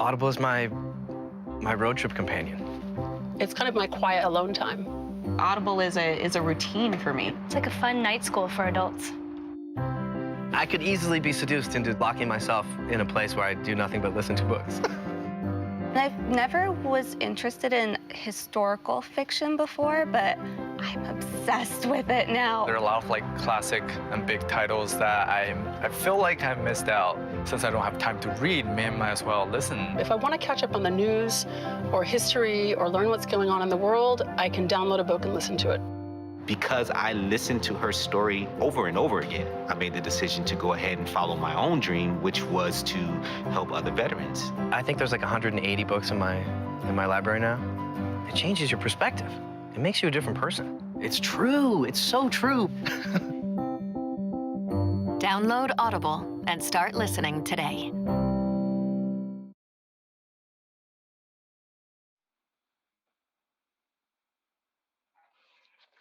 Audible is my road trip companion. It's kind of my quiet alone time. Audible is a routine for me. It's like a fun night school for adults. I could easily be seduced into locking myself in a place where I do nothing but listen to books. I never was interested in historical fiction before, but I'm obsessed with it now. There are a lot of like classic and big titles that I feel like I've missed out. Since I don't have time to read, might as well listen. If I want to catch up on the news or history or learn what's going on in the world, I can download a book and listen to it. Because I listened to her story over and over again, I made the decision to go ahead and follow my own dream, which was to help other veterans. I think there's like 180 books in my library now. It changes your perspective. It makes you a different person. It's true. It's so true. Download Audible and start listening today.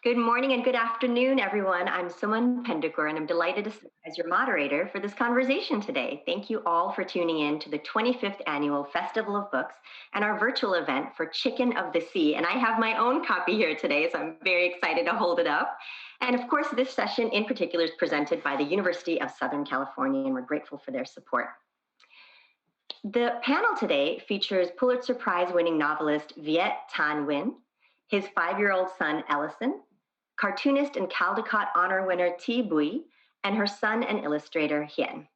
Good morning and good afternoon, everyone. I'm Sumun Pendeker, and I'm delighted to serve as your moderator for this conversation today. Thank you all for tuning in to the 25th Annual Festival of Books and our virtual event for Chicken of the Sea. And I have my own copy here today, so I'm very excited to hold it up. And of course, this session in particular is presented by the University of Southern California, and we're grateful for their support. The panel today features Pulitzer Prize-winning novelist Viet Thanh Nguyen, his 5-year-old son, Ellison, cartoonist and Caldecott Honor winner Thi Bui, and her son and illustrator Hien.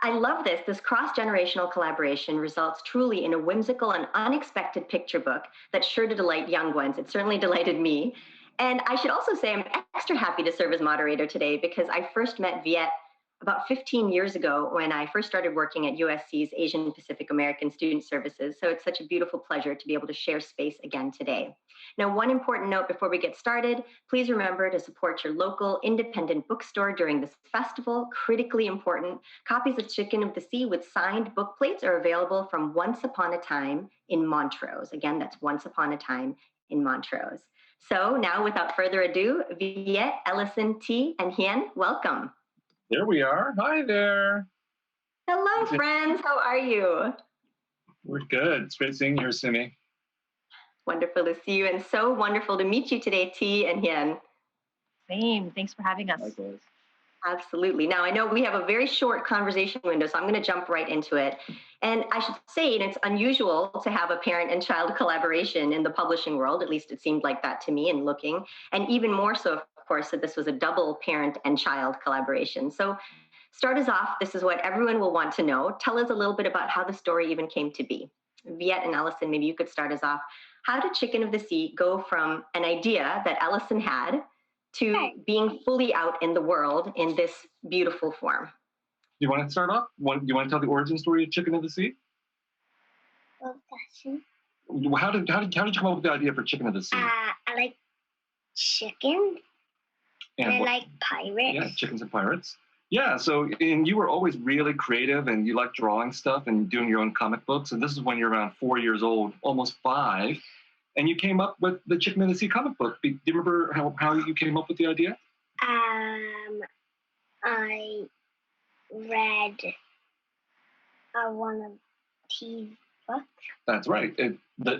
I love this. This cross-generational collaboration results truly in a whimsical and unexpected picture book that's sure to delight young ones. It certainly delighted me. And I should also say I'm extra happy to serve as moderator today because I first met Viet about 15 years ago when I first started working at USC's Asian Pacific American Student Services. So it's such a beautiful pleasure to be able to share space again today. Now, one important note before we get started, please remember to support your local independent bookstore during this festival. Critically important, copies of Chicken of the Sea with signed book plates are available from Once Upon a Time in Montrose. Again, that's Once Upon a Time in Montrose. So now, without further ado, Viet, Ellison, Thi, and Hien, welcome. There we are. Hi there. Hello, friends. How are you? We're good. It's great seeing you here, Simi. Wonderful to see you, and so wonderful to meet you today, Thi and Hien. Same. Thanks for having us. Likewise. Absolutely. Now, I know we have a very short conversation window, so I'm going to jump right into it. And I should say, it's unusual to have a parent and child collaboration in the publishing world. At least it seemed like that to me in looking. And even more so, of course, that this was a double parent and child collaboration. So start us off. This is what everyone will want to know. Tell us a little bit about how the story even came to be. Viet and Ellison, maybe you could start us off. How did Chicken of the Sea go from an idea that Ellison had to being fully out in the world in this beautiful form? Do you want to start off? Do you want to tell the origin story of Chicken of the Sea? How did you come up with the idea for Chicken of the Sea? I like chicken. And I like pirates. Yeah, chickens and pirates. Yeah, so and you were always really creative and you like drawing stuff and doing your own comic books. And this is when you're around 4 years old, almost 5. And you came up with the Chicken of the Sea comic book. Do you remember how you came up with the idea? I read one of Thi's books. That's right.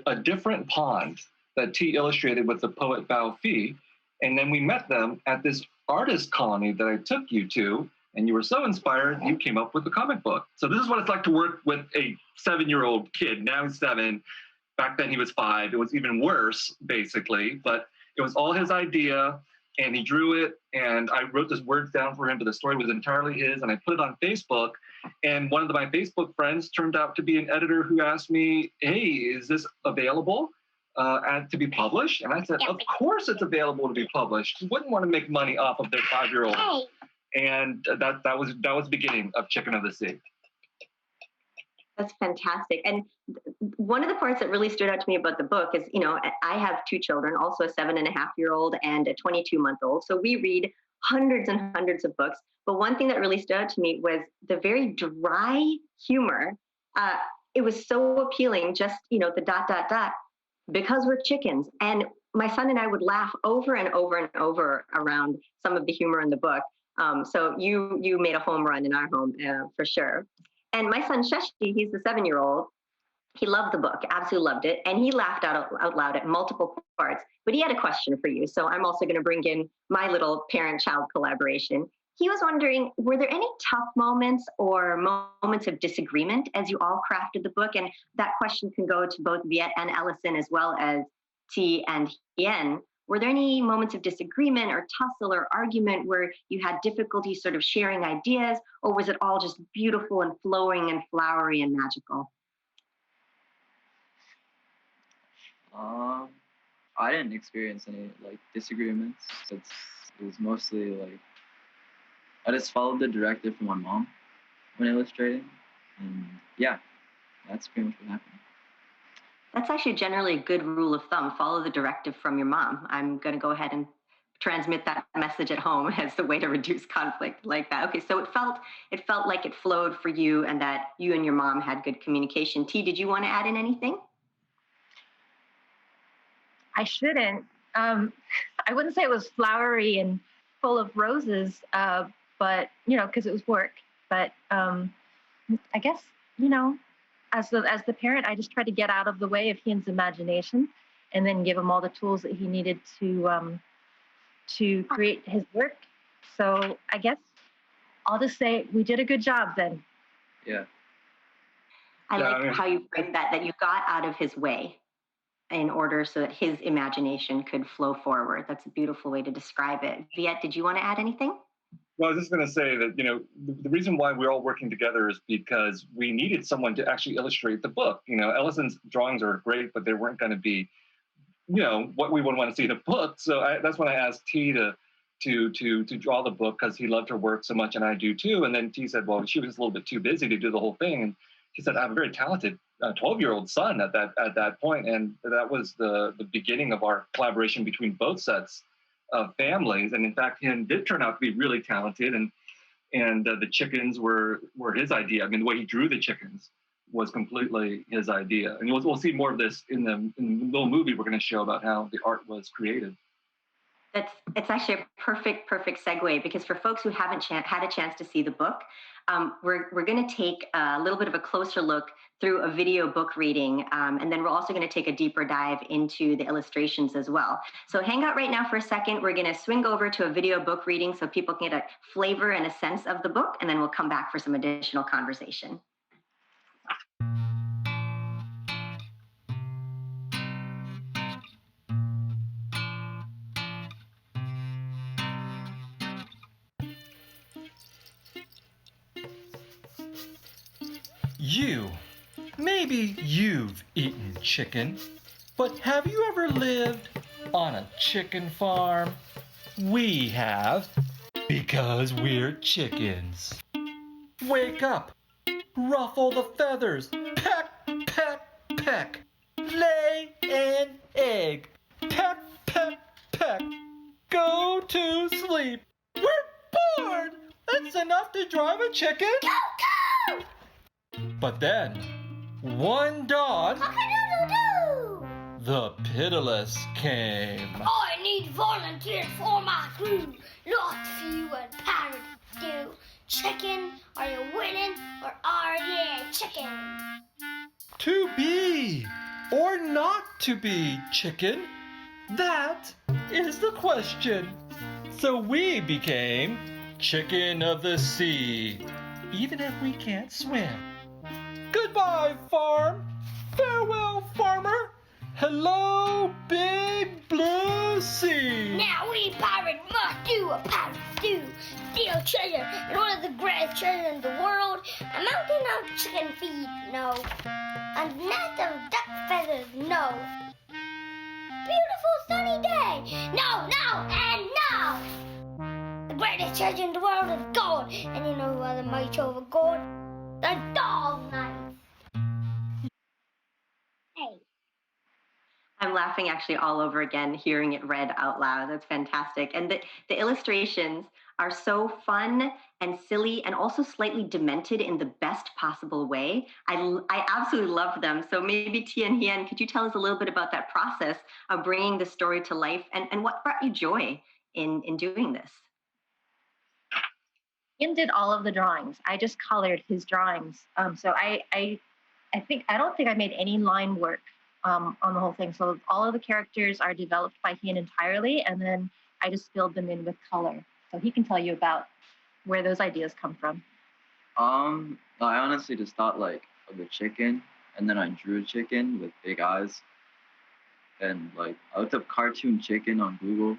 A Different Pond that Thi illustrated with the poet Bao Phi. And then we met them at this artist colony that I took you to. And you were so inspired, you came up with the comic book. So this is what it's like to work with a 7-year-old kid. Now he's 7. Back then he was 5. It was even worse, basically. But it was all his idea, and he drew it. And I wrote this words down for him, but the story was entirely his. And I put it on Facebook. And one of my Facebook friends turned out to be an editor who asked me, hey, is this available to be published? And I said, of course it's available to be published. Who wouldn't want to make money off of their 5-year-old? And that was the beginning of Chicken of the Sea. That's fantastic. And one of the parts that really stood out to me about the book is, you know, I have 2 children, also a 7.5-year-old and a 22-month-old. So we read hundreds and hundreds of books. But one thing that really stood out to me was the very dry humor. It was so appealing, just, you know, the ... because we're chickens. And my son and I would laugh over and over and over around some of the humor in the book. So you made a home run in our home for sure. And my son Shashi, he's the 7-year-old, he loved the book, absolutely loved it. And he laughed out loud at multiple parts, but he had a question for you. So I'm also going to bring in my little parent-child collaboration. He was wondering, were there any tough moments or moments of disagreement as you all crafted the book? And that question can go to both Viet and Ellison, as well as Thi and Hien. Were there any moments of disagreement or tussle or argument where you had difficulty sort of sharing ideas, or was it all just beautiful and flowing and flowery and magical? I didn't experience any like disagreements. It was mostly like I just followed the directive from my mom when illustrating, and yeah, that's pretty much what happened. That's actually generally a good rule of thumb. Follow the directive from your mom. I'm going to go ahead and transmit that message at home as the way to reduce conflict like that. Okay, so it felt like it flowed for you, and that you and your mom had good communication. T, did you want to add in anything? I shouldn't. I wouldn't say it was flowery and full of roses, but because it was work. But I guess as the parent, I just tried to get out of the way of Hien's imagination, and then give him all the tools that he needed to create his work. So I guess I'll just say we did a good job then. Yeah. I like how you framed that you got out of his way in order so that his imagination could flow forward. That's a beautiful way to describe it. Viet, did you want to add anything? Well, I was just going to say that, the reason why we're all working together is because we needed someone to actually illustrate the book. Ellison's drawings are great, but they weren't going to be, what we would want to see in a book. So that's when I asked T to draw the book, because he loved her work so much, and I do too. And then T said, well, she was a little bit too busy to do the whole thing. And she said, I have a very talented 12-year-old son at that point. And that was the beginning of our collaboration between both sets of families. And in fact, Hien did turn out to be really talented, and the chickens were his idea. I mean, the way he drew the chickens was completely his idea. And we'll see more of this in the little movie we're going to show about how the art was created. It's actually a perfect segue, because for folks who haven't had a chance to see the book, we're going to take a little bit of a closer look through a video book reading, and then we're also going to take a deeper dive into the illustrations as well. So hang out right now for a second. We're going to swing over to a video book reading so people can get a flavor and a sense of the book, and then we'll come back for some additional conversation. Maybe you've eaten chicken, but have you ever lived on a chicken farm? We have, because we're chickens. Wake up, ruffle the feathers, peck, peck, peck. Lay an egg, peck, peck, peck. Go to sleep. We're bored. That's enough to drive a chicken. Go, go! But then, one dawn, the pitiless came. I need volunteers for my crew. Lots few and parrots do. Chicken, are you winning or are you chicken? To be or not to be chicken, that is the question. So we became chicken of the sea, even if we can't swim. Goodbye, farm. Farewell, farmer. Hello, big blue sea. Now we pirates must do a pirate stew. Steal treasure and one of the greatest treasures in the world. A mountain of chicken feed, no. A nest of duck feathers, no. Beautiful sunny day, no, and no. The greatest treasure in the world is gold. And you know who has a mighty trove of gold? The dog knife. Hey. I'm laughing actually all over again, hearing it read out loud. That's fantastic. And the illustrations are so fun and silly and also slightly demented in the best possible way. I absolutely love them. So maybe Thi and Hien, could you tell us a little bit about that process of bringing the story to life, and what brought you joy in doing this? Hien did all of the drawings. I just colored his drawings. So I don't think I made any line work on the whole thing. So all of the characters are developed by Hien entirely, and then I just filled them in with color. So he can tell you about where those ideas come from. I honestly just thought like of a chicken, and then I drew a chicken with big eyes. And like I looked up cartoon chicken on Google,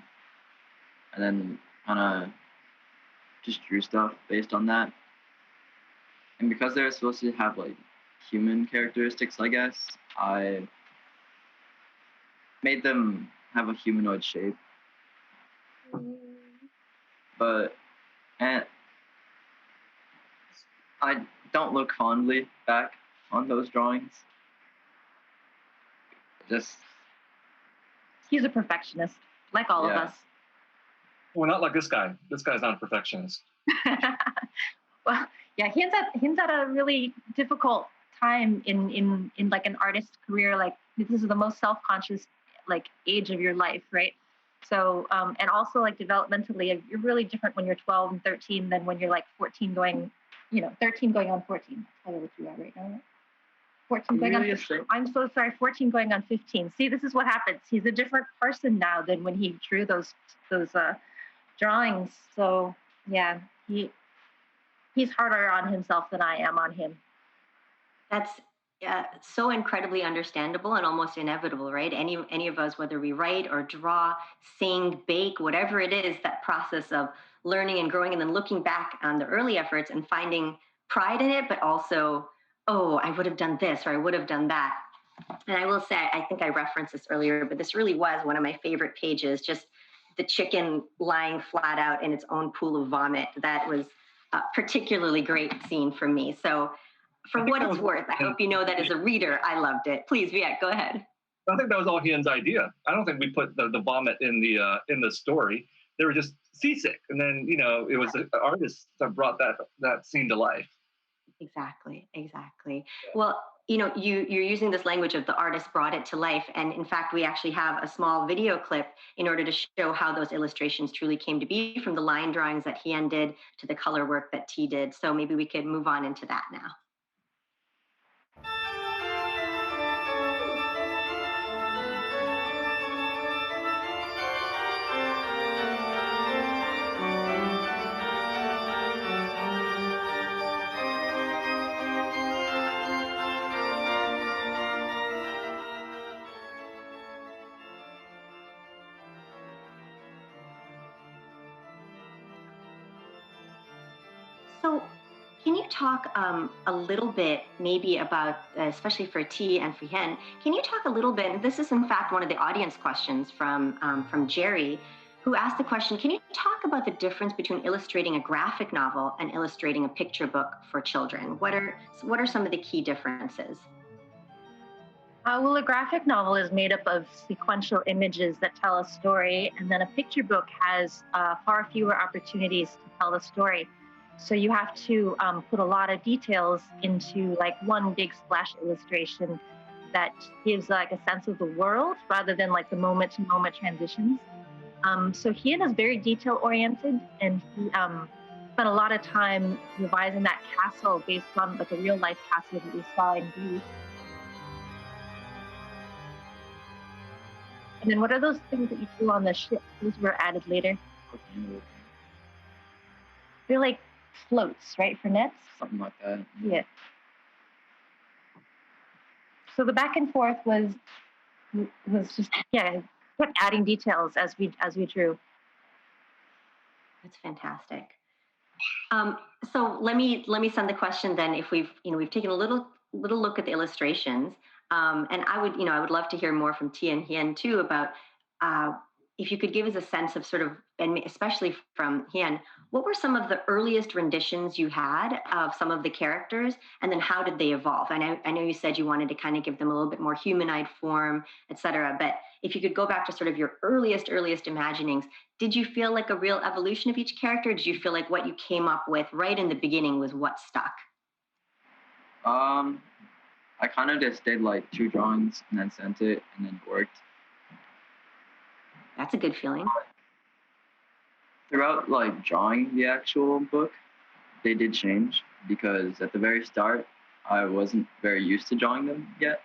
and then kind of just drew stuff based on that. And because they're supposed to have like human characteristics, I guess, I made them have a humanoid shape. But and I don't look fondly back on those drawings. Just He's a perfectionist, like all of us. Well, not like this guy. This guy's not a perfectionist. Well, yeah, Hien's had a really difficult time in like an artist career. Like this is the most self-conscious like age of your life, right? So and also like developmentally, you're really different when you're 12 and 13 than when you're like 14 going, 13 going on 14. That's probably what you are right now. Right? 14 going on 15. I'm so sorry, 14 going on 15. See, this is what happens. He's a different person now than when he drew those drawings. So yeah, he's harder on himself than I am on him. That's so incredibly understandable and almost inevitable, right? Any of us, whether we write or draw, sing, bake, whatever it is, that process of learning and growing and then looking back on the early efforts and finding pride in it, but also, oh, I would have done this or I would have done that. And I will say, I think I referenced this earlier, but this really was one of my favorite pages, just the chicken lying flat out in its own pool of vomit. That was a particularly great scene for me. So for what it's worth, I hope you know that as a reader, I loved it. Please, Viet, go ahead. I think that was all Hien's idea. I don't think we put the vomit in the story. They were just seasick. And then, it was the artist that brought that scene to life. Exactly. Well, you're using this language of the artist brought it to life. And in fact, we actually have a small video clip in order to show how those illustrations truly came to be, from the line drawings that Hien did to the color work that Thi did. So maybe we could move on into that now. So can you talk a little bit maybe about, especially for Thi and for Hien, can you talk a little bit, and this is in fact one of the audience questions from Jerry, who asked the question, can you talk about the difference between illustrating a graphic novel and illustrating a picture book for children? What are some of the key differences? Well, a graphic novel is made up of sequential images that tell a story, and then a picture book has far fewer opportunities to tell the story. So you have to put a lot of details into like one big splash illustration that gives like a sense of the world rather than like the moment-to-moment transitions. So Hien is very detail-oriented, and he spent a lot of time revising that castle based on like a real-life castle that we saw in Greece. And then what are those things that you drew on the ship? Those were added later. They're like floats, right, for nets? Something like that. Yeah. So the back and forth was just kept adding details as we drew. That's fantastic. So let me send the question then. If we've taken a little look at the illustrations, and I would love to hear more from Thi and Hien too about if you could give us a sense of sort of, and especially from Hien, what were some of the earliest renditions you had of some of the characters, and then how did they evolve? I know you said you wanted to kind of give them a little bit more human-eyed form, et cetera, but if you could go back to sort of your earliest imaginings, did you feel like a real evolution of each character? Did you feel like what you came up with right in the beginning was what stuck? I kind of just did like 2 drawings and then sent it, and then it worked. That's a good feeling. Throughout like drawing the actual book, they did change, because at the very start, I wasn't very used to drawing them yet.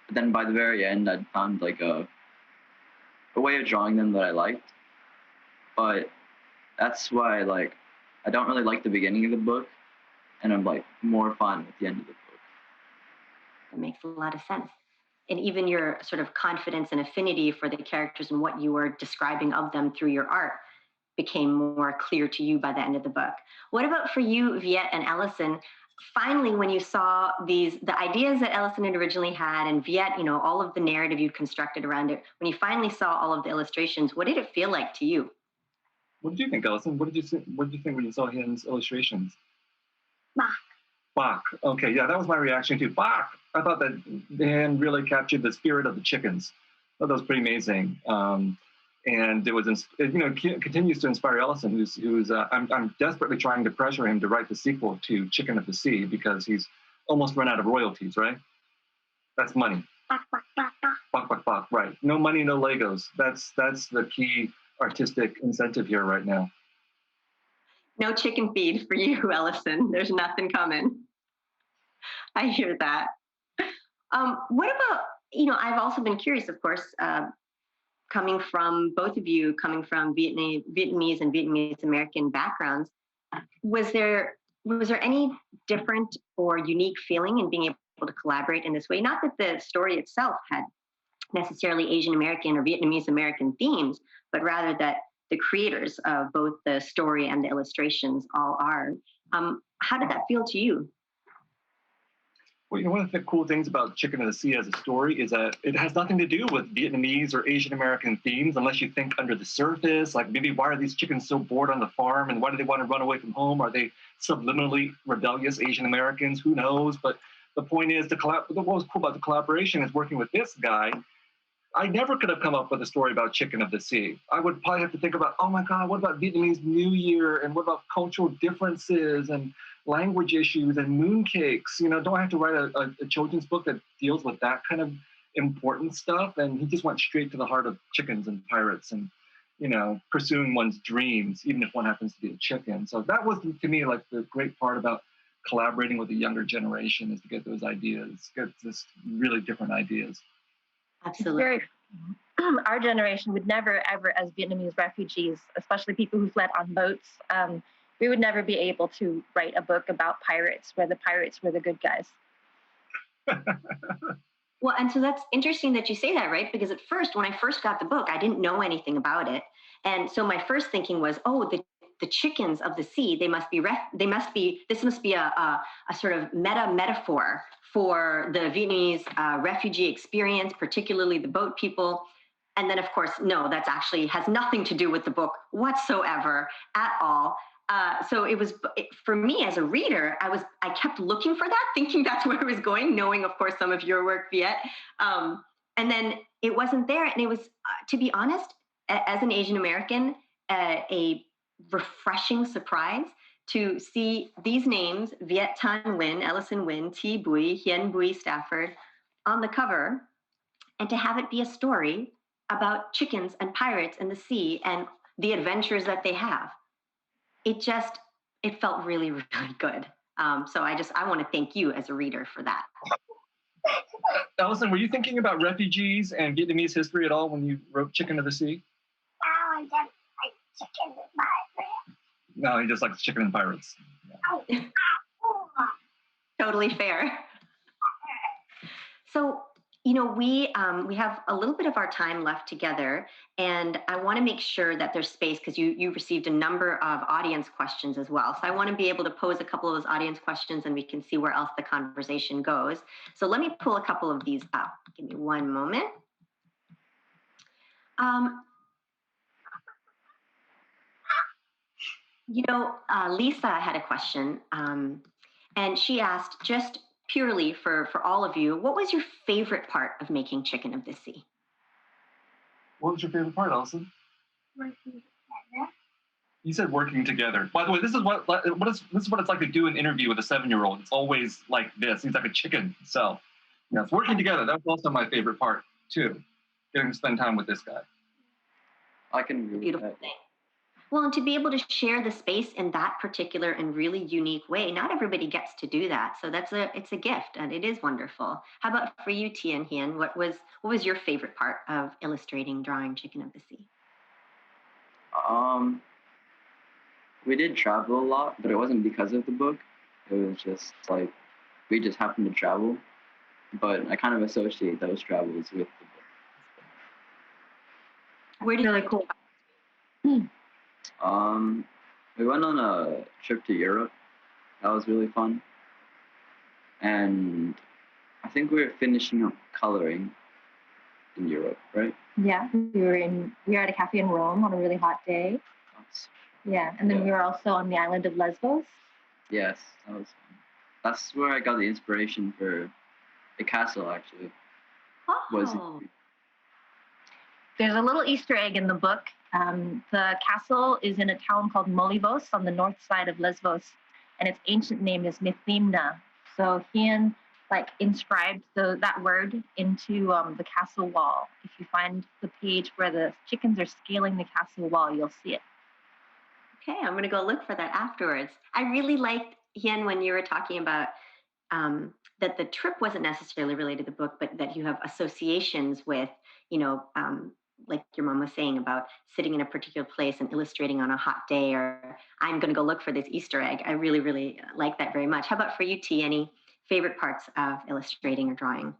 But then by the very end, I'd found like a way of drawing them that I liked. But that's why like I don't really like the beginning of the book, and I'm like more fun at the end of the book. That makes a lot of sense. And even your sort of confidence and affinity for the characters and what you were describing of them through your art became more clear to you by the end of the book. What about for you, Viet and Ellison? Finally, when you saw the ideas that Ellison had originally had, and Viet, you know, all of the narrative you'd constructed around it, when you finally saw all of the illustrations, what did it feel like to you? What did you think, Ellison? What did you think when you saw Hien's illustrations? Bach. Okay, yeah, that was my reaction too. Bach. I thought that Hien really captured the spirit of the chickens. I thought that was pretty amazing. And it was, continues to inspire Ellison, who's I'm desperately trying to pressure him to write the sequel to Chicken of the Sea because he's almost run out of royalties, right? That's money. Bach, right. No money, no Legos. That's the key artistic incentive here right now. No chicken feed for you, Ellison. There's nothing coming. I hear that. What about, I've also been curious, of course, coming from both of you, coming from Vietnamese and Vietnamese American backgrounds, was there any different or unique feeling in being able to collaborate in this way? Not that the story itself had necessarily Asian American or Vietnamese American themes, but rather that the creators of both the story and the illustrations all are. How did that feel to you? Well, one of the cool things about Chicken of the Sea as a story is that it has nothing to do with Vietnamese or Asian American themes unless you think under the surface, like maybe why are these chickens so bored on the farm and why do they want to run away from home? Are they subliminally rebellious Asian Americans? Who knows? But the point is, what was cool about the collaboration is working with this guy. I never could have come up with a story about Chicken of the Sea. I would probably have to think about, oh my God, what about Vietnamese New Year? And what about cultural differences and language issues and mooncakes? Do I have to write a children's book that deals with that kind of important stuff? And he just went straight to the heart of chickens and pirates and, pursuing one's dreams, even if one happens to be a chicken. So that was, to me, like the great part about collaborating with the younger generation is to get those ideas, get just really different ideas. Absolutely. Our generation would never, ever, as Vietnamese refugees, especially people who fled on boats, we would never be able to write a book about pirates where the pirates were the good guys. Well, and so that's interesting that you say that, right? Because at first, when I first got the book, I didn't know anything about it. And so my first thinking was, oh, the chickens of the sea, this must be a sort of metaphor for the Vietnamese refugee experience, particularly the boat people. And then, of course, no, that's actually has nothing to do with the book whatsoever at all. So for me as a reader, I kept looking for that, thinking that's where it was going, knowing, of course, some of your work, Viet. And then it wasn't there. And it was, to be honest, as an Asian American, a refreshing surprise to see these names, Viet Thanh Nguyen, Ellison Nguyen, Thi Bui, Hien Bui-Stafford, on the cover, and to have it be a story about chickens and pirates in the sea and the adventures that they have. It felt really, really good. So I want to thank you as a reader for that. Ellison, were you thinking about refugees and Vietnamese history at all when you wrote Chicken of the Sea? No, I just like chicken and pirates. No, he just likes chicken and pirates. Yeah. Totally fair. So, we have a little bit of our time left together, and I want to make sure that there's space because you received a number of audience questions as well. So I want to be able to pose a couple of those audience questions, and we can see where else the conversation goes. So let me pull a couple of these up. Give me one moment. Lisa had a question, and she asked, just purely for all of you, what was your favorite part of making Chicken of the Sea? What was your favorite part, Ellison? Working together. You said working together. By the way, this is what it's like to do an interview with a 7-year-old. It's always like this. He's like a chicken himself. It's working together. That was also my favorite part too. Getting to spend time with this guy. I can agree with that. Well, and to be able to share the space in that particular and really unique way, not everybody gets to do that. So it's a gift, and it is wonderful. How about for you, Thi and Hien? What was your favorite part of illustrating, drawing Chicken of the Sea? We did travel a lot, but it wasn't because of the book. It was just like we just happened to travel. But I kind of associate those travels with the book. Where did Really cool. We went on a trip to Europe. That was really fun. And I think we were finishing up coloring in Europe, right? Yeah, we were at a cafe in Rome on a really hot day. Yeah, and then we were also on the island of Lesbos. Yes, that's where I got the inspiration for the castle, actually. There's a little Easter egg in the book. The castle is in a town called Molivos on the north side of Lesbos, and its ancient name is Mithimna. So Hien inscribed that word into the castle wall. If you find the page where the chickens are scaling the castle wall, you'll see it. Okay, I'm going to go look for that afterwards. I really liked, Hien, when you were talking about that the trip wasn't necessarily related to the book, but that you have associations with, like your mom was saying about sitting in a particular place and illustrating on a hot day, or I'm going to go look for this Easter egg. I really, really like that very much. How about for you, Thi? Any favorite parts of illustrating or drawing?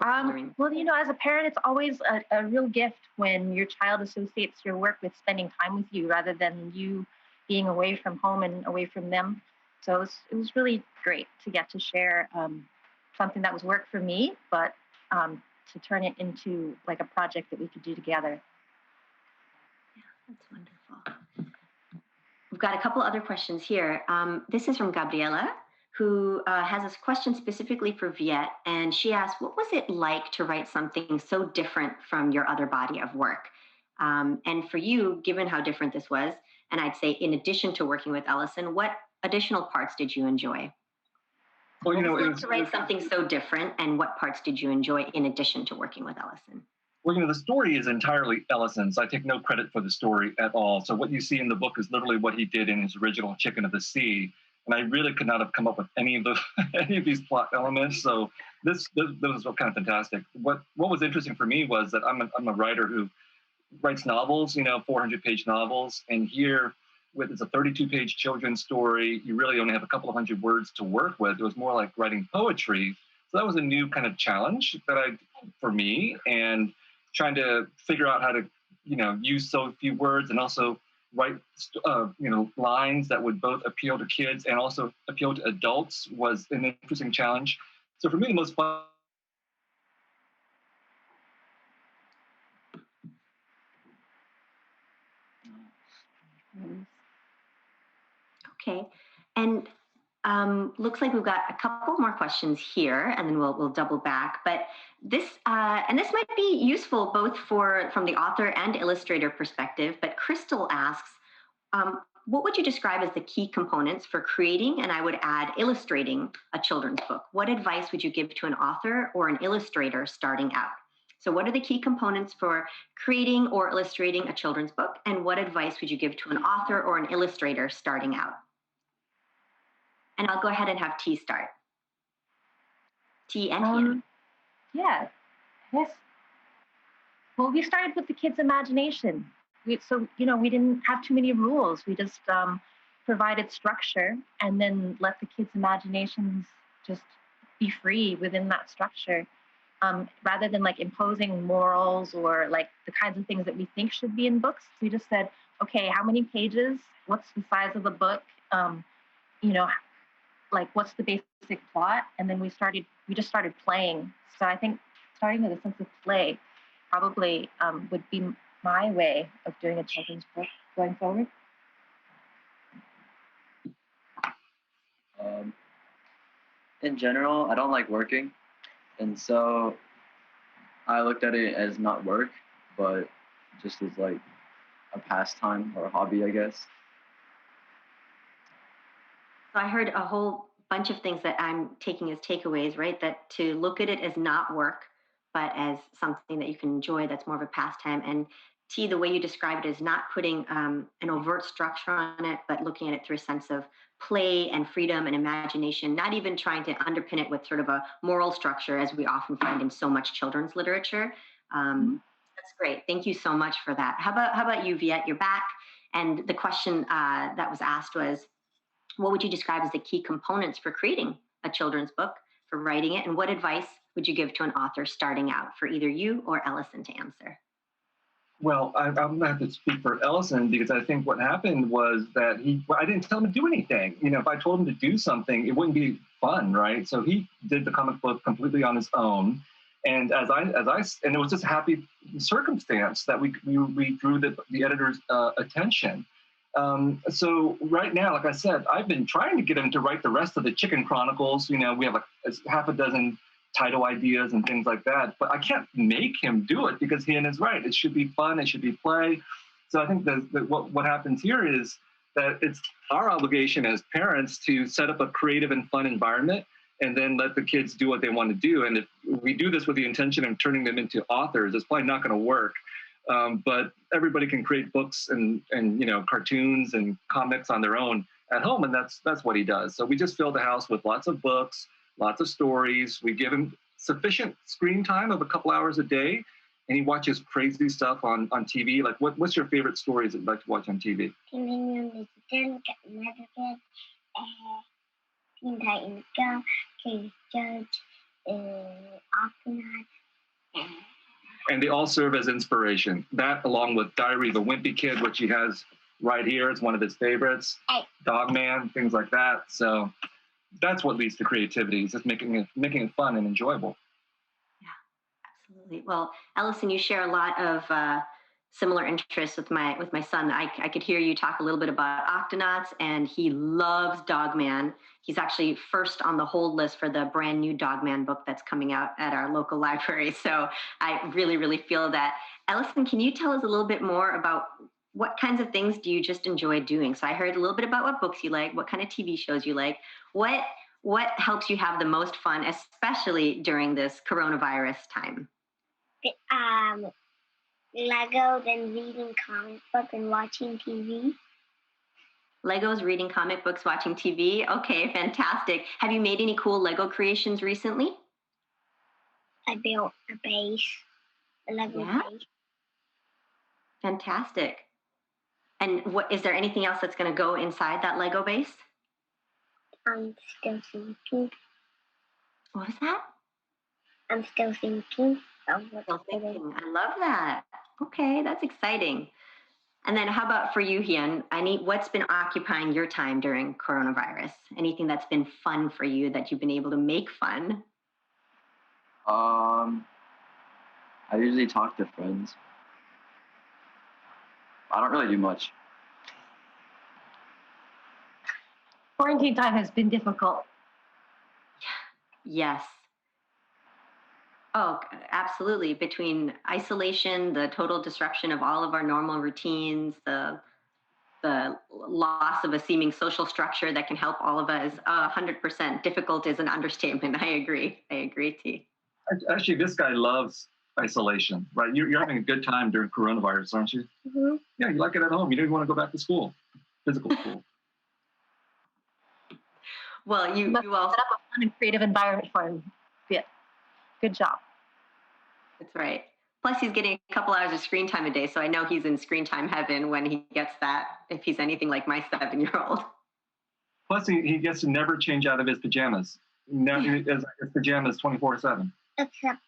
Well, as a parent, it's always a real gift when your child associates your work with spending time with you rather than you being away from home and away from them. So it was really great to get to share something that was work for me, but to turn it into like a project that we could do together. Yeah, that's wonderful. We've got a couple other questions here. This is from Gabriela, who has a question specifically for Viet, and she asked, what was it like to write something so different from your other body of work? And for you, given how different this was, and I'd say in addition to working with Ellison, what additional parts did you enjoy? Well, it was to write something so different, and what parts did you enjoy in addition to working with Ellison? Well, the story is entirely Ellison's. I take no credit for the story at all. So what you see in the book is literally what he did in his original Chicken of the Sea. And I really could not have come up with any of these plot elements. So this was kind of fantastic. What was interesting for me was that I'm a writer who writes novels, 400-page novels, and here it's a 32-page children's story. You really only have a couple of hundred words to work with. It was more like writing poetry. So that was a new kind of challenge for me, and trying to figure out how to, use so few words and also write, lines that would both appeal to kids and also appeal to adults was an interesting challenge. So for me, the most fun. Okay, and looks like we've got a couple more questions here, and then we'll double back. But this might be useful both from the author and illustrator perspective. But Crystal asks, what would you describe as the key components for creating, and I would add illustrating, a children's book? What advice would you give to an author or an illustrator starting out? So what are the key components for creating or illustrating a children's book? And what advice would you give to an author or an illustrator starting out? And I'll go ahead and have Thi start. Thi and Hien. Yeah, yes. Well, we started with the kids' imagination. We didn't have too many rules. We just provided structure and then let the kids' imaginations just be free within that structure. Rather than imposing morals or the kinds of things that we think should be in books, we just said, okay, how many pages? What's the size of the book? What's the basic plot? And then we just started playing. So I think starting with a sense of play probably would be my way of doing a children's book going forward. In general, I don't like working. And so I looked at it as not work, but just as a pastime or a hobby, I guess. So I heard a whole bunch of things that I'm taking as takeaways, right? That to look at it as not work, but as something that you can enjoy, that's more of a pastime, and T, the way you described it is not putting an overt structure on it, but looking at it through a sense of play and freedom and imagination, not even trying to underpin it with sort of a moral structure, as we often find in so much children's literature. That's great. Thank you so much for that. How about you, Viet? You're back. And the question that was asked was, what would you describe as the key components for creating a children's book, for writing it? And what advice would you give to an author starting out, for either you or Ellison to answer? Well, I'm going to have to speak for Ellison, because I think what happened was that I didn't tell him to do anything. You know, if I told him to do something, it wouldn't be fun, right? So he did the comic book completely on his own. And and it was just a happy circumstance that we drew the editor's attention. So right now, like I said, I've been trying to get him to write the rest of the Chicken Chronicles. You know, we have like half a dozen title ideas and things like that, but I can't make him do it, because Hien is right. It should be fun. It should be play. So I think that what happens here is that it's our obligation as parents to set up a creative and fun environment, and then let the kids do what they want to do. And if we do this with the intention of turning them into authors, it's probably not going to work. But everybody can create books and cartoons and comics on their own at home, and that's what he does. So we just fill the house with lots of books, lots of stories. We give him sufficient screen time of a couple hours a day, and he watches crazy stuff on TV. Like, what's your favorite stories that you like to watch on TV? And they all serve as inspiration. That, along with Diary of a Wimpy Kid, which he has right here, it's one of his favorites. Dog Man, things like that. So that's what leads to creativity, is just making it fun and enjoyable. Yeah, absolutely. Well, Ellison, you share a lot of similar interests with my son. I could hear you talk a little bit about Octonauts, and he loves Dogman. He's actually first on the hold list for the brand new Dogman book that's coming out at our local library. So I really, really feel that. Ellison, can you tell us a little bit more about what kinds of things do you just enjoy doing? So I heard a little bit about what books you like, what kind of TV shows you like. What helps you have the most fun, especially during this coronavirus time? Legos and reading comic books and watching TV. Legos, reading comic books, watching TV. Okay, fantastic. Have you made any cool Lego creations recently? I built a base, a Lego base. Fantastic. And is there anything else that's going to go inside that Lego base? I'm still thinking. What was that? I'm still thinking. I love that. Okay, that's exciting. And then how about for you, Hien? What's been occupying your time during coronavirus? Anything that's been fun for you that you've been able to make fun? I usually talk to friends. I don't really do much. Quarantine time has been difficult. Yes. Oh, absolutely. Between isolation, the total disruption of all of our normal routines, the loss of a seeming social structure that can help all of us, 100%. Difficult is an understatement. I agree, T. Actually, this guy loves isolation, right? You're having a good time during coronavirus, aren't you? Mm-hmm. Yeah, you like it at home. You don't even want to go back to school, physical school. Well, you all set up a fun and creative environment for him. Yeah. Good job. That's right. Plus, he's getting a couple hours of screen time a day, so I know he's in screen time heaven when he gets that, if he's anything like my 7-year-old. Plus, he gets to never change out of his pajamas. His pajamas 24/7. Except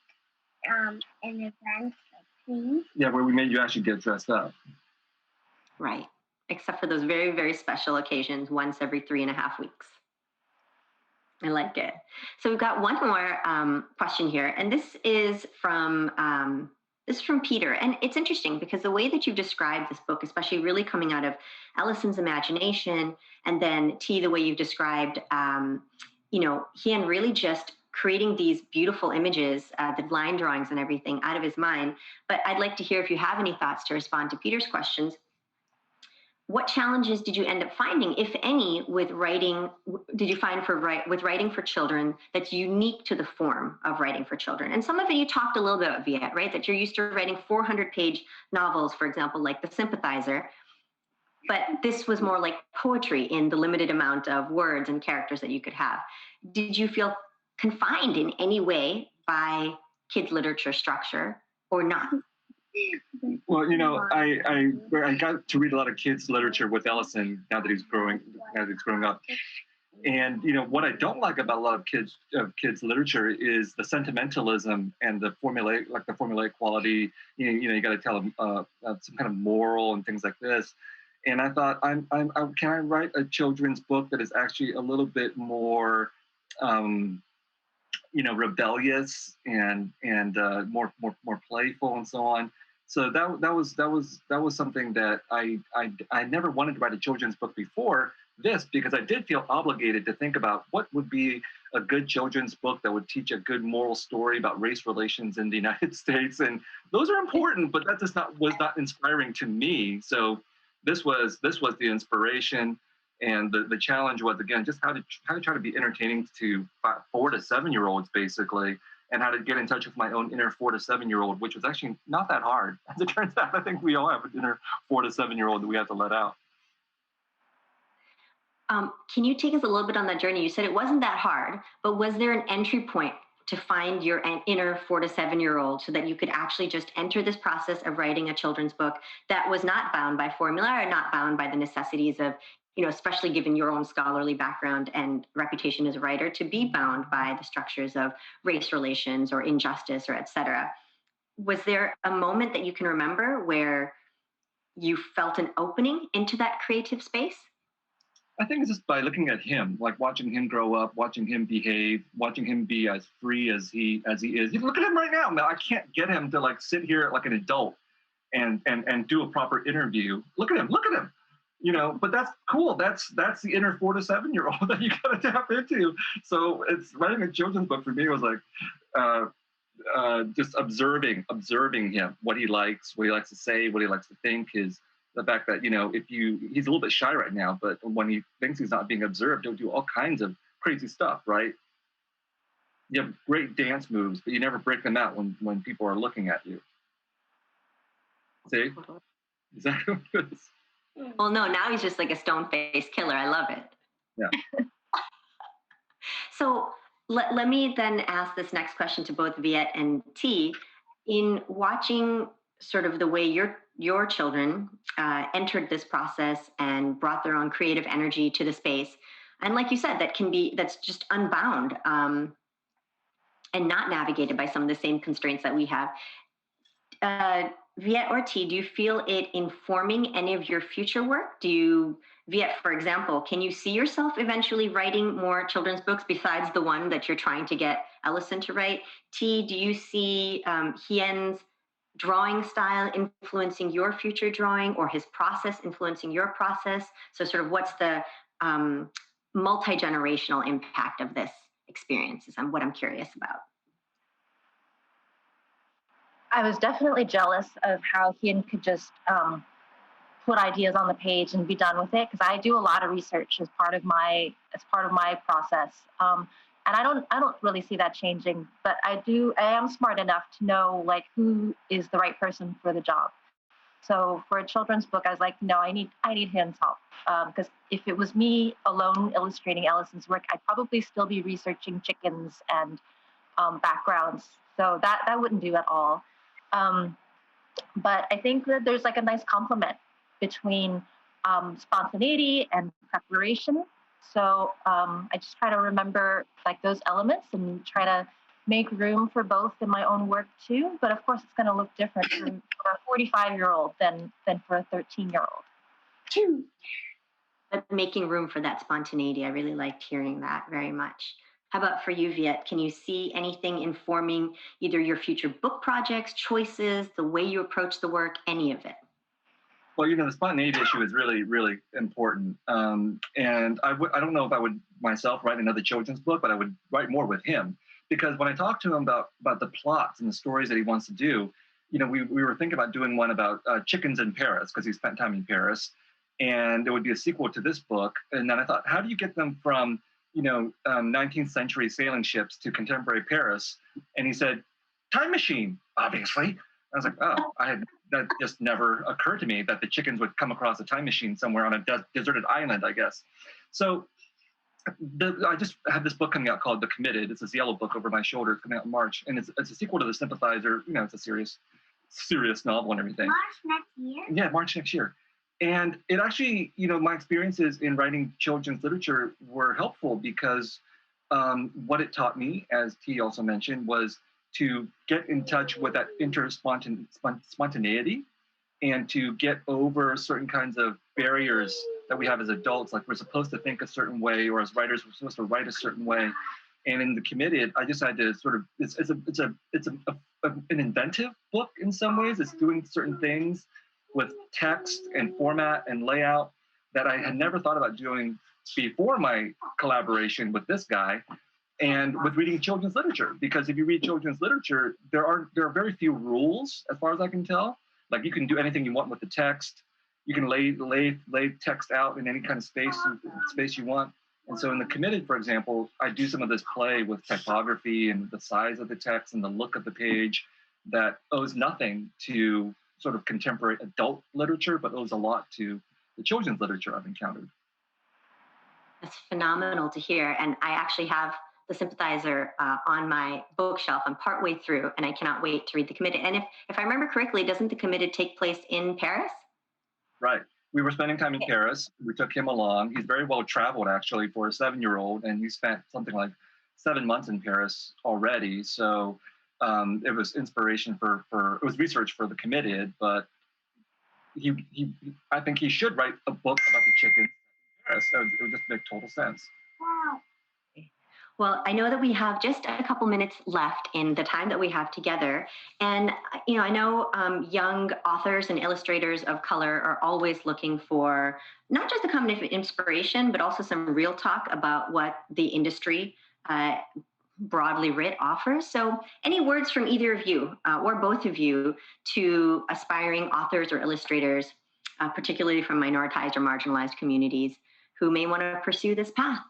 in events like these. Yeah, where we made you actually get dressed up. Right. Except for those very, very special occasions once every 3.5 weeks. I like it. So we've got one more question here, and this is from Peter. And it's interesting because the way that you've described this book, especially really coming out of Ellison's imagination, and then T, the way you've described, Hien really just creating these beautiful images, the line drawings and everything out of his mind. But I'd like to hear if you have any thoughts to respond to Peter's questions. what challenges did you end up finding, if any, with writing? Did you find with writing for children that's unique to the form of writing for children? And some of it you talked a little bit about, Viet, right? That you're used to writing 400-page novels, for example, like The Sympathizer. But this was more like poetry in the limited amount of words and characters that you could have. Did you feel confined in any way by kids' literature structure or not? Well, you know, I got to read a lot of kids' literature with Ellison now that he's growing up. And you know what I don't like about a lot of kids literature is the sentimentalism and the formulaic quality. You know, you got to tell them some kind of moral and things like this. And I thought, can I write a children's book that is actually a little bit more, you know, rebellious and more playful and so on. So that was something that I never wanted to write a children's book before this, because I did feel obligated to think about what would be a good children's book that would teach a good moral story about race relations in the United States. And those are important, but that was not inspiring to me. So this was the inspiration, and the challenge was, again, just how to try to be entertaining to 4 to 7-year-olds basically, and how to get in touch with my own inner 4 to 7-year-old, which was actually not that hard. As it turns out, I think we all have an inner 4 to 7-year-old that we have to let out. Can you take us a little bit on that journey? You said it wasn't that hard, but was there an entry point to find your inner 4 to 7-year-old so that you could actually just enter this process of writing a children's book that was not bound by formula or not bound by the necessities of, you know, especially given your own scholarly background and reputation as a writer, to be bound by the structures of race relations or injustice or et cetera? Was there a moment that you can remember where you felt an opening into that creative space? I think it's just by looking at him, like watching him grow up, watching him behave, watching him be as free as he is. You look at him right now. Now I can't get him to like sit here like an adult and do a proper interview. Look at him. You know, but that's cool. That's the inner 4 to 7-year-old that you gotta tap into. So it's writing a children's book for me was like just observing him, what he likes to say, what he likes to think, the fact that, you know, he's a little bit shy right now, but when he thinks he's not being observed, he'll do all kinds of crazy stuff, right? You have great dance moves, but you never break them out when people are looking at you. See? Exactly what it is. Well, no, now he's just like a stone-faced killer. I love it. Yeah. So let me then ask this next question to both Viet and Thi. In watching sort of the way your children entered this process and brought their own creative energy to the space, and like you said, that's just unbound and not navigated by some of the same constraints that we have. Viet or Thi, do you feel it informing any of your future work? Viet, for example, can you see yourself eventually writing more children's books besides the one that you're trying to get Ellison to write? Thi, do you see Hien's drawing style influencing your future drawing, or his process influencing your process? So sort of what's the multi-generational impact of this experience is what I'm curious about. I was definitely jealous of how Hien could just put ideas on the page and be done with it, because I do a lot of research as part of my process. And I don't really see that changing, but I am smart enough to know like who is the right person for the job. So for a children's book, I was like, no, I need Hien's help, because if it was me alone illustrating Ellison's work, I'd probably still be researching chickens and backgrounds. So that wouldn't do at all. But I think that there's like a nice complement between spontaneity and preparation. So I just try to remember like those elements and try to make room for both in my own work too. But of course, it's going to look different for a 45-year-old than for a 13-year-old. But making room for that spontaneity, I really liked hearing that very much. How about for you, Viet? Can you see anything informing either your future book projects, choices, the way you approach the work, any of it? Well, you know, the spontaneity issue is really, really important. And I don't know if I would myself write another children's book, but I would write more with him. Because when I talked to him about the plots and the stories that he wants to do, you know, we were thinking about doing one about chickens in Paris, because he spent time in Paris. and there would be a sequel to this book. And then I thought, how do you get them from 19th century sailing ships to contemporary Paris? And he said, time machine, obviously. I was like, oh, that just never occurred to me that the chickens would come across a time machine somewhere on a deserted island, I guess. So I just have this book coming out called The Committed. It's this yellow book over my shoulder. It's coming out in March. And it's a sequel to The Sympathizer. It's a serious novel and everything. March next year? Yeah, March next year. And it actually, my experiences in writing children's literature were helpful because what it taught me, as T also mentioned, was to get in touch with that spontaneity and to get over certain kinds of barriers that we have as adults. Like, we're supposed to think a certain way, or as writers, we're supposed to write a certain way. And in The Committed, I just had to sort of, it's an inventive book in some ways. It's doing certain things with text and format and layout that I had never thought about doing before my collaboration with this guy, and with reading children's literature. Because if you read children's literature, there are very few rules, as far as I can tell. Like, you can do anything you want with the text. You can lay text out in any kind of space you want. And so in The Committed, for example, I do some of this play with typography and the size of the text and the look of the page that owes nothing to sort of contemporary adult literature, but owes a lot to the children's literature I've encountered. That's phenomenal to hear. And I actually have The Sympathizer on my bookshelf. I'm partway through, and I cannot wait to read The Committed. And if I remember correctly, doesn't The Committed take place in Paris? Right. We were spending time in Paris. We took him along. He's very well traveled, actually, for a 7-year-old, and he spent something like 7 months in Paris already. So it was inspiration it was research for The Committed, but I think he should write a book about the chickens in Paris. It would just make total sense. Wow. Well, I know that we have just a couple minutes left in the time that we have together. And, I know young authors and illustrators of color are always looking for not just a kind of inspiration, but also some real talk about what the industry broadly writ offers. So any words from either of you or both of you to aspiring authors or illustrators, particularly from minoritized or marginalized communities, who may want to pursue this path?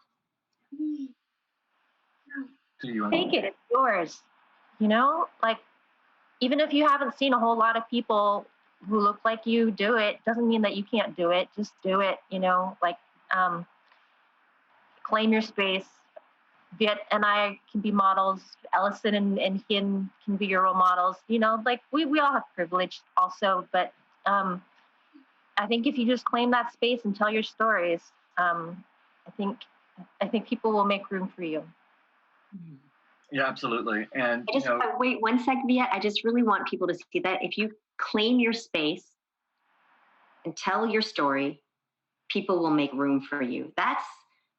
Take it, it's yours. Like, even if you haven't seen a whole lot of people who look like you do it, doesn't mean that you can't do it. Just do it, claim your space. Viet and I can be models. Ellison and Hien can be your role models. We all have privilege also, but I think if you just claim that space and tell your stories, I think people will make room for you. Yeah, absolutely. And wait 1 sec, Viet. I just really want people to see that if you claim your space and tell your story, people will make room for you. That's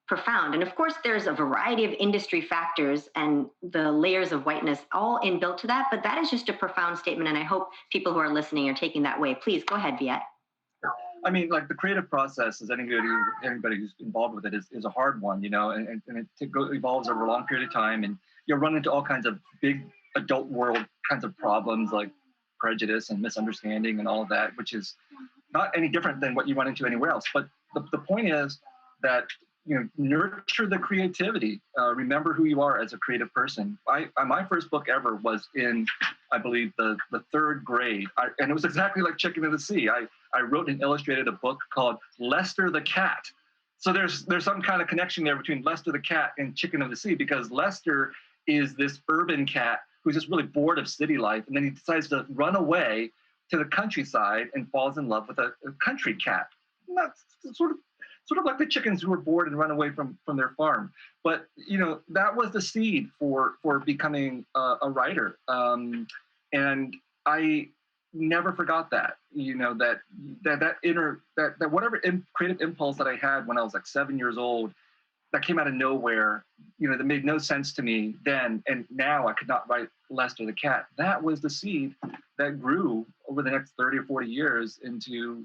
profound. And of course, there's a variety of industry factors and the layers of whiteness all inbuilt to that, but that is just a profound statement. And I hope people who are listening are taking that way. Please go ahead, Viet. I mean, like, the creative process, as anybody who's involved with it, is a hard one, and it evolves over a long period of time, and you'll run into all kinds of big adult world kinds of problems like prejudice and misunderstanding and all of that, which is not any different than what you run into anywhere else. But the point is that nurture the creativity. Remember who you are as a creative person. My first book ever was in, I believe, the 3rd grade, and it was exactly like Chicken of the Sea. I wrote and illustrated a book called Lester the Cat. So there's some kind of connection there between Lester the Cat and Chicken of the Sea, because Lester is this urban cat who's just really bored of city life, and then he decides to run away to the countryside and falls in love with a country cat. And that's sort of like the chickens who were bored and run away from their farm. But that was the seed for becoming a writer, and I never forgot that. That whatever creative impulse that I had when I was like 7 years old, that came out of nowhere, that made no sense to me then, and now I could not write Lester the Cat. That was the seed that grew over the next 30 or 40 years into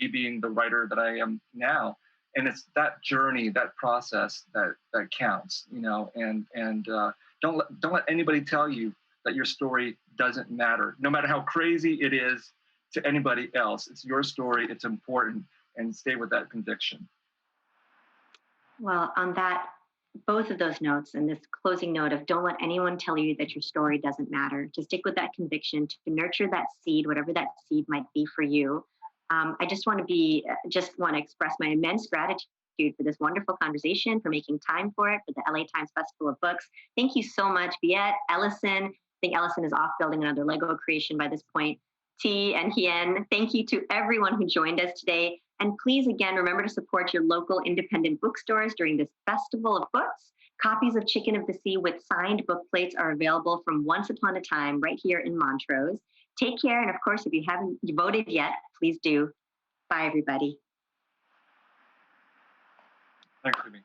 me being the writer that I am now. And it's that journey, that process that counts, and don't let anybody tell you that your story doesn't matter, no matter how crazy it is to anybody else. It's your story, it's important, and stay with that conviction. Well, on that, both of those notes and this closing note of don't let anyone tell you that your story doesn't matter. To stick with that conviction, to nurture that seed, whatever that seed might be for you. I just want to express my immense gratitude for this wonderful conversation, for making time for it, for the LA Times Festival of Books. Thank you so much, Viet, Ellison. I think Ellison is off building another Lego creation by this point. Thi and Hien, thank you to everyone who joined us today. And please, again, remember to support your local independent bookstores during this Festival of Books. Copies of Chicken of the Sea with signed book plates are available from Once Upon a Time right here in Montrose. Take care. And of course, if you haven't voted yet, please do. Bye, everybody. Thanks, Jimmy.